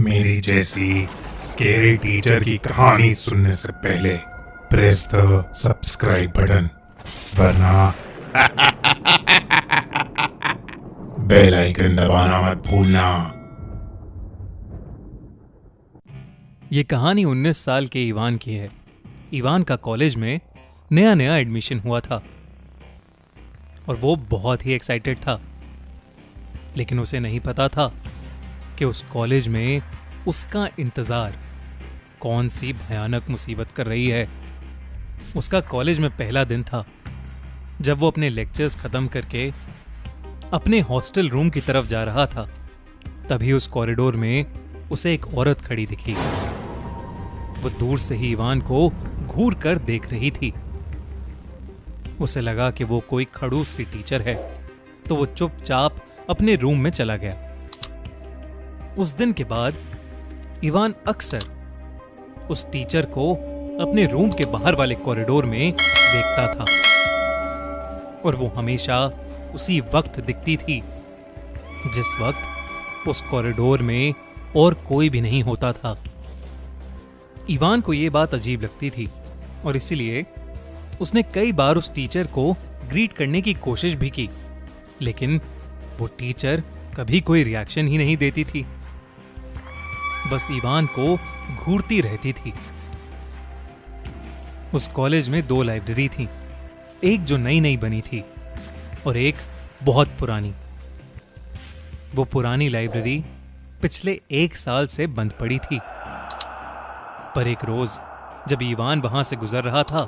मेरी जैसी scary teacher की कहानी सुनने से पहले प्रेस द सब्सक्राइब बटन, वरना बेल आइकन दबाना मत भूलना। ये कहानी 19 साल के इवान की है। इवान का कॉलेज में नया नया एडमिशन हुआ था और वो बहुत ही एक्साइटेड था, लेकिन उसे नहीं पता था कि उस कॉलेज में उसका इंतजार कौन सी भयानक मुसीबत कर रही है। उसका कॉलेज में पहला दिन था। जब वो अपने लेक्चर्स खत्म करके अपने हॉस्टल रूम की तरफ जा रहा था, तभी उस कॉरिडोर में उसे एक औरत खड़ी दिखी। वो दूर से ही इवान को घूर कर देख रही थी। उसे लगा कि वो कोई खड़ूस सी टीचर है, तो वो चुपचाप अपने रूम में चला गया। उस दिन के बाद इवान अक्सर उस टीचर को अपने रूम के बाहर वाले कॉरिडोर में देखता था और वो हमेशा उसी वक्त दिखती थी जिस वक्त उस कॉरिडोर में और कोई भी नहीं होता था। इवान को यह बात अजीब लगती थी और इसीलिए उसने कई बार उस टीचर को ग्रीट करने की कोशिश भी की, लेकिन वो टीचर कभी कोई रिएक्शन ही नहीं देती थी, बस इवान को घूरती रहती थी। उस कॉलेज में 2 लाइब्रेरी थी, एक जो नई नई बनी थी और एक बहुत पुरानी। वो पुरानी लाइब्रेरी पिछले 1 साल से बंद पड़ी थी, पर एक रोज जब इवान वहां से गुजर रहा था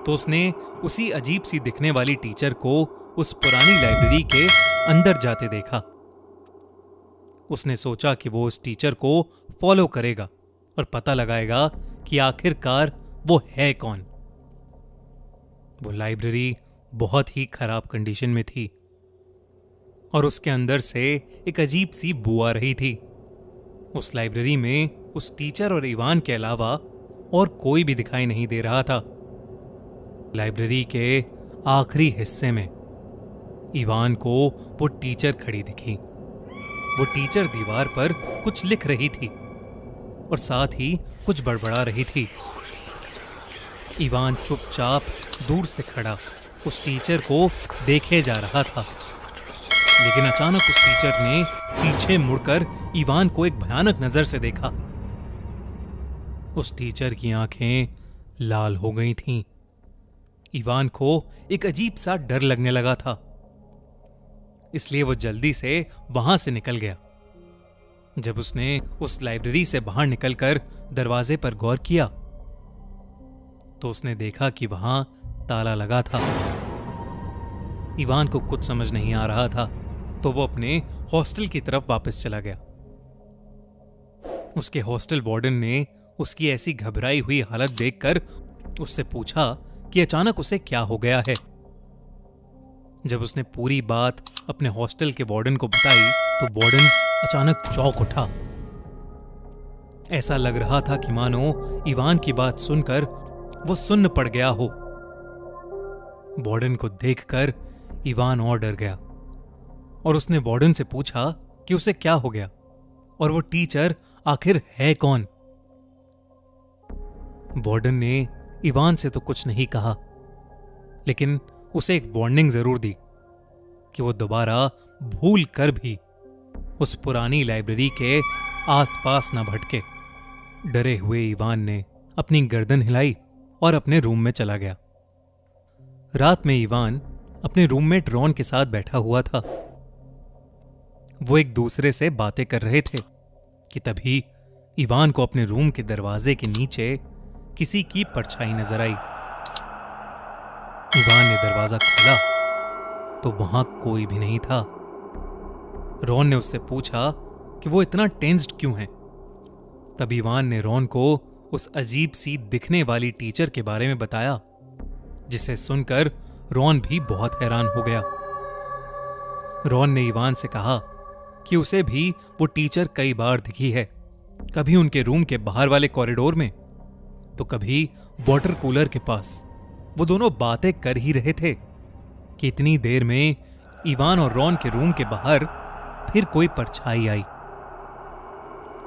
तो उसने उसी अजीब सी दिखने वाली टीचर को उस पुरानी लाइब्रेरी के अंदर जाते देखा। उसने सोचा कि वो उस टीचर को फॉलो करेगा और पता लगाएगा कि आखिरकार वो है कौन। वो लाइब्रेरी बहुत ही खराब कंडीशन में थी और उसके अंदर से एक अजीब सी बू आ रही थी। उस लाइब्रेरी में उस टीचर और इवान के अलावा और कोई भी दिखाई नहीं दे रहा था। लाइब्रेरी के आखिरी हिस्से में इवान को वो टीचर खड़ी दिखी। वो टीचर दीवार पर कुछ लिख रही थी और साथ ही कुछ बड़बड़ा रही थी। इवान चुपचाप दूर से खड़ा उस टीचर को देखे जा रहा था, लेकिन अचानक उस टीचर ने पीछे मुड़कर इवान को एक भयानक नजर से देखा। उस टीचर की आंखें लाल हो गई थीं। इवान को एक अजीब सा डर लगने लगा था, इसलिए वो जल्दी से वहां से निकल गया। जब उसने उस लाइब्रेरी से बाहर निकलकर दरवाजे पर गौर किया तो उसने देखा कि वहां ताला लगा था। इवान को कुछ समझ नहीं आ रहा था, तो वो अपने हॉस्टल की तरफ वापस चला गया। उसके हॉस्टल वार्डन ने उसकी ऐसी घबराई हुई हालत देखकर उससे पूछा कि अचानक उसे क्या हो गया है। जब उसने पूरी बात अपने हॉस्टल के वार्डन को बताई तो वार्डन अचानक चौंक उठा। ऐसा लग रहा था कि मानो इवान की बात सुनकर वो सुन्न पड़ गया हो। वार्डन को देखकर इवान और डर गया और उसने वार्डन से पूछा कि उसे क्या हो गया और वो टीचर आखिर है कौन। वार्डन ने इवान से तो कुछ नहीं कहा, लेकिन उसे एक वार्निंग जरूर दी कि वो दोबारा भूल कर भी उस पुरानी लाइब्रेरी के आसपास न भटके। डरे हुए इवान ने अपनी गर्दन हिलाई और अपने रूम में चला गया। रात में इवान अपने रूममेट रॉन के साथ बैठा हुआ था। वो एक दूसरे से बातें कर रहे थे कि तभी इवान को अपने रूम के दरवाजे के नीचे किसी की परछाई नजर आई। इवान ने दरवाजा खोला तो वहां कोई भी नहीं था। रॉन ने उससे पूछा कि वो इतना टेंस्ड क्यों है। तब इवान ने रॉन को उस अजीब सी दिखने वाली टीचर के बारे में बताया, जिसे सुनकर रॉन भी बहुत हैरान हो गया। रॉन ने इवान से कहा कि उसे भी वो टीचर कई बार दिखी है, कभी उनके रूम के बाहर वाले कॉरिडोर में तो कभी वाटर कूलर के पास। वो दोनों बातें कर ही रहे थे कि इतनी देर में इवान और रॉन के रूम के बाहर फिर कोई परछाई आई।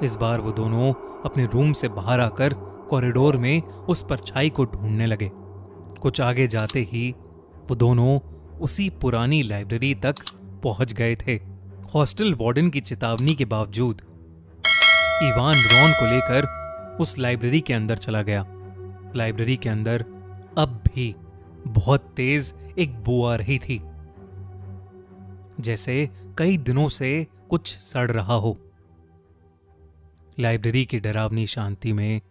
इस बार वो दोनों अपने रूम से बाहर आकर कॉरिडोर में उस परछाई को ढूंढने लगे। कुछ आगे जाते ही वो दोनों उसी पुरानी लाइब्रेरी तक पहुंच गए थे। हॉस्टल वार्डन की चेतावनी के बावजूद इवान रॉन को लेकर उस लाइब्रेरी के अंदर चला गया। लाइब्रेरी के अंदर अब भी बहुत तेज एक बू आ रही थी, जैसे कई दिनों से कुछ सड़ रहा हो। लाइब्रेरी की डरावनी शांति में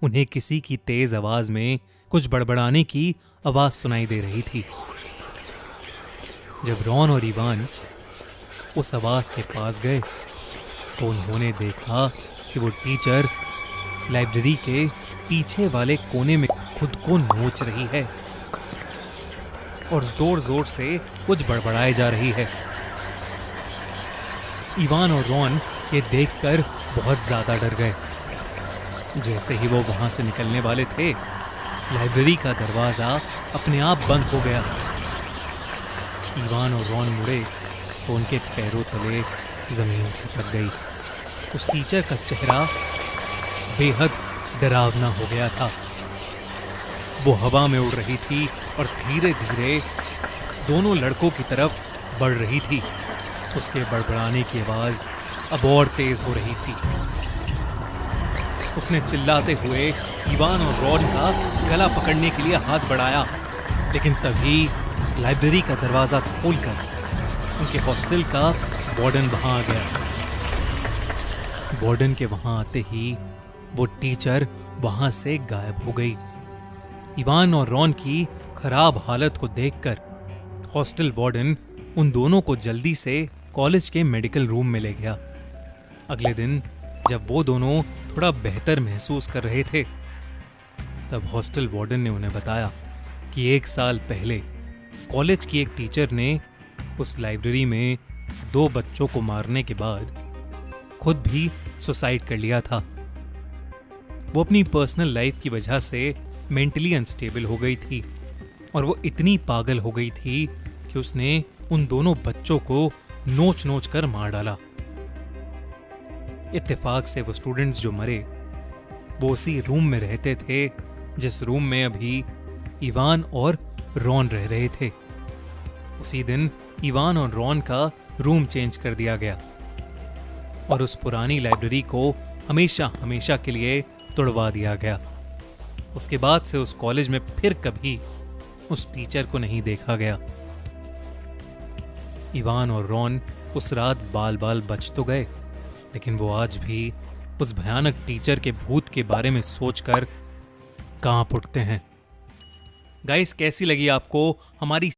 उन्हें किसी की तेज आवाज में कुछ बड़बड़ाने की आवाज सुनाई दे रही थी। जब रॉन और इवान उस आवाज के पास गए तो उन्होंने देखा कि वो टीचर लाइब्रेरी के पीछे वाले कोने में खुद को नोच रही है और जोर जोर से कुछ बड़बड़ाए जा रही है। इवान और रॉन ये देखकर बहुत ज्यादा डर गए। जैसे ही वो वहां से निकलने वाले थे, लाइब्रेरी का दरवाजा अपने आप बंद हो गया। इवान और रॉन मुड़े तो उनके पैरों तले जमीन खिसक गई। उस टीचर का चेहरा बेहद डरावना हो गया था। वो हवा में उड़ रही थी और धीरे धीरे दोनों लड़कों की तरफ बढ़ रही थी। उसके बड़बड़ाने की आवाज अब और तेज हो रही थी। उसने चिल्लाते हुए इवान और रॉन का गला पकड़ने के लिए हाथ बढ़ाया, लेकिन तभी लाइब्रेरी का दरवाजा खोलकर उनके हॉस्टल का वार्डन वहां आ गया। वार्डन के वहां आते ही वो टीचर वहां से गायब हो गई। इवान और रॉन की खराब हालत को देखकर हॉस्टल वार्डन उन दोनों को जल्दी से कॉलेज के मेडिकल रूम में ले गया। अगले दिन जब वो दोनों थोड़ा बेहतर महसूस कर रहे थे, तब हॉस्टल वार्डन ने उन्हें बताया कि 1 साल पहले कॉलेज की एक टीचर ने उस लाइब्रेरी में 2 बच्चों को मारने के बाद खुद भी सुसाइड कर लिया था। वो अपनी पर्सनल लाइफ की वजह से मेंटली अनस्टेबल हो गई थी और वो इतनी पागल हो गई थी कि उसने उन दोनों बच्चों को नोच नोच कर मार डाला। इत्तेफाक से वो स्टूडेंट्स जो मरे वो उसी रूम में रहते थे जिस रूम में अभी इवान और रॉन रह रहे थे। उसी दिन इवान और रॉन का रूम चेंज कर दिया गया और उस पुरानी लाइब्रेरी को हमेशा हमेशा के लिए तोड़वा दिया गया। उसके बाद से उस कॉलेज में फिर कभी उस टीचर को नहीं देखा गया। इवान और रॉन उस रात बाल बाल बच तो गए, लेकिन वो आज भी उस भयानक टीचर के भूत के बारे में सोचकर कांप उठते हैं। गाइस, कैसी लगी आपको हमारी